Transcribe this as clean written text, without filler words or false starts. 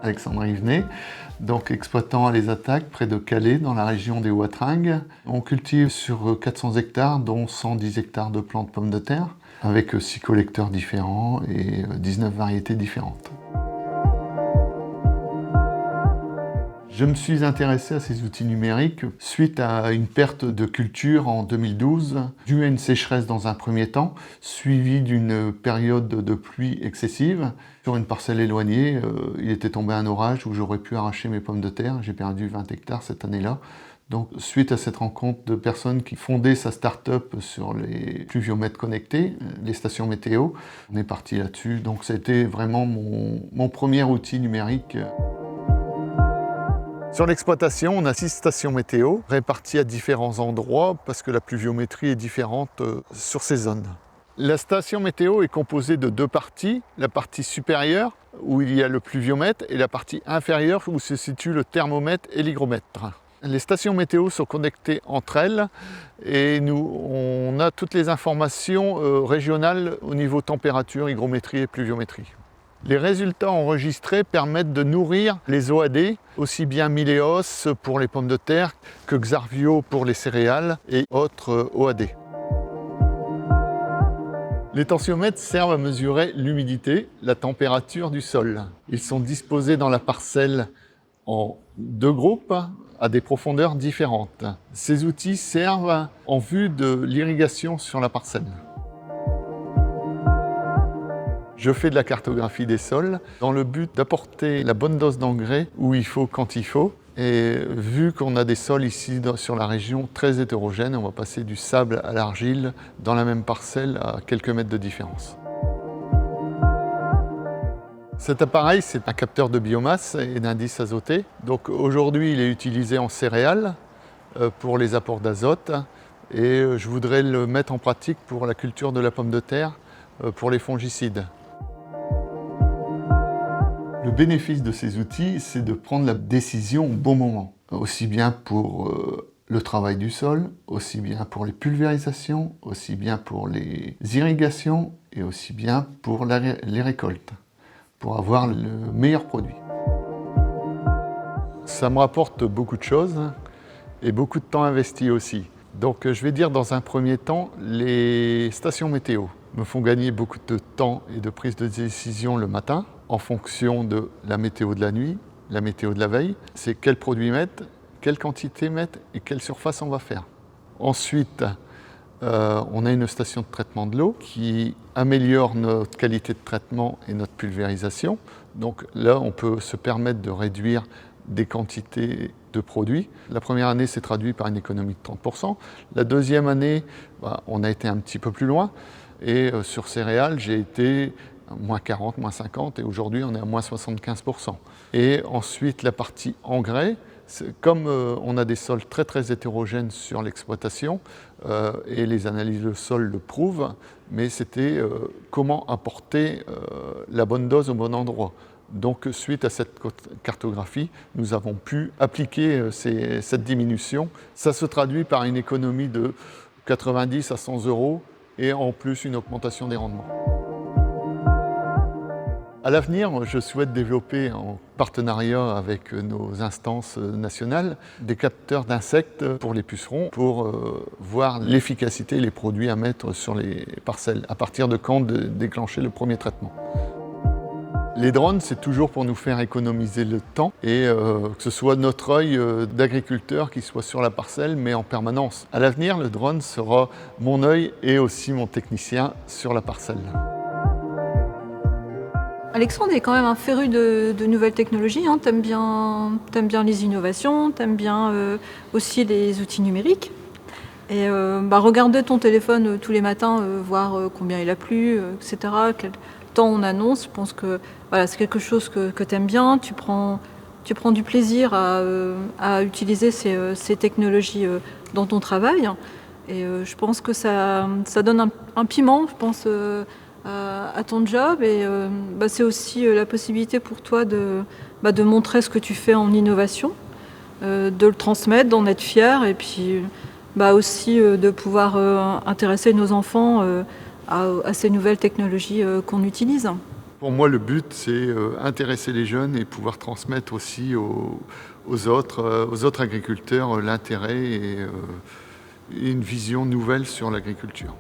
Alexandre Yvenet, donc exploitant à Les Attaques près de Calais dans la région des Watringues. On cultive sur 400 hectares dont 110 hectares de plantes pommes de terre avec 6 collecteurs différents et 19 variétés différentes. Je me suis intéressé à ces outils numériques suite à une perte de culture en 2012, due à une sécheresse dans un premier temps, suivie d'une période de pluie excessive. Sur une parcelle éloignée, il était tombé un orage où j'aurais pu arracher mes pommes de terre. J'ai perdu 20 hectares cette année-là. Donc, suite à cette rencontre de personnes qui fondaient sa start-up sur les pluviomètres connectés, les stations météo, on est parti là-dessus. Donc, c'était vraiment mon premier outil numérique. Sur l'exploitation, on a 6 stations météo réparties à différents endroits parce que la pluviométrie est différente sur ces zones. La station météo est composée de 2 parties, la partie supérieure où il y a le pluviomètre et la partie inférieure où se situe le thermomètre et l'hygromètre. Les stations météo sont connectées entre elles et on a toutes les informations régionales au niveau température, hygrométrie et pluviométrie. Les résultats enregistrés permettent de nourrir les OAD, aussi bien Mileos pour les pommes de terre que Xarvio pour les céréales et autres OAD. Les tensiomètres servent à mesurer l'humidité, la température du sol. Ils sont disposés dans la parcelle en 2 groupes à des profondeurs différentes. Ces outils servent en vue de l'irrigation sur la parcelle. Je fais de la cartographie des sols dans le but d'apporter la bonne dose d'engrais où il faut, quand il faut. Et vu qu'on a des sols ici sur la région très hétérogènes, on va passer du sable à l'argile dans la même parcelle à quelques mètres de différence. Cet appareil, c'est un capteur de biomasse et d'indices azotés. Donc aujourd'hui, il est utilisé en céréales pour les apports d'azote et je voudrais le mettre en pratique pour la culture de la pomme de terre pour les fongicides. Le bénéfice de ces outils, c'est de prendre la décision au bon moment, aussi bien pour le travail du sol, aussi bien pour les pulvérisations, aussi bien pour les irrigations et aussi bien pour les récoltes, pour avoir le meilleur produit. Ça me rapporte beaucoup de choses et beaucoup de temps investi aussi. Donc je vais dire dans un premier temps, les stations météo me font gagner beaucoup de temps et de prise de décision le matin en fonction de la météo de la nuit, la météo de la veille. C'est quels produits mettre, quelle quantité mettre et quelle surface on va faire. Ensuite, on a une station de traitement de l'eau qui améliore notre qualité de traitement et notre pulvérisation. Donc là, on peut se permettre de réduire des quantités de produits. La première année s'est traduite par une économie de 30%. La deuxième année, on a été un petit peu plus loin. Et sur céréales, j'ai été moins 40, moins 50 et aujourd'hui on est à moins 75%. Et ensuite la partie engrais, comme on a des sols très très hétérogènes sur l'exploitation et les analyses de sol le prouvent, mais c'était comment apporter la bonne dose au bon endroit. Donc suite à cette cartographie, nous avons pu appliquer cette diminution. Ça se traduit par une économie de 90 à 100 € et en plus une augmentation des rendements. À l'avenir, je souhaite développer en partenariat avec nos instances nationales des capteurs d'insectes pour les pucerons pour voir l'efficacité et les produits à mettre sur les parcelles, à partir de quand déclencher le premier traitement. Les drones, c'est toujours pour nous faire économiser le temps et que ce soit notre œil d'agriculteur qui soit sur la parcelle, mais en permanence. À l'avenir, le drone sera mon œil et aussi mon technicien sur la parcelle. Alexandre est quand même un féru de nouvelles technologies, hein. T'aimes bien les innovations, t'aimes bien aussi les outils numériques. Et regarder ton téléphone tous les matins, voir combien il a plu, etc., quel temps on annonce, je pense que voilà, c'est quelque chose que t'aimes bien. Tu prends du plaisir à utiliser ces technologies dans ton travail. Et je pense que ça donne un piment, je pense, à ton job et c'est aussi la possibilité pour toi de montrer ce que tu fais en innovation, de le transmettre, d'en être fier et puis aussi de pouvoir intéresser nos enfants à ces nouvelles technologies qu'on utilise. Pour moi, le but, c'est intéresser les jeunes et pouvoir transmettre aussi aux autres agriculteurs l'intérêt et une vision nouvelle sur l'agriculture.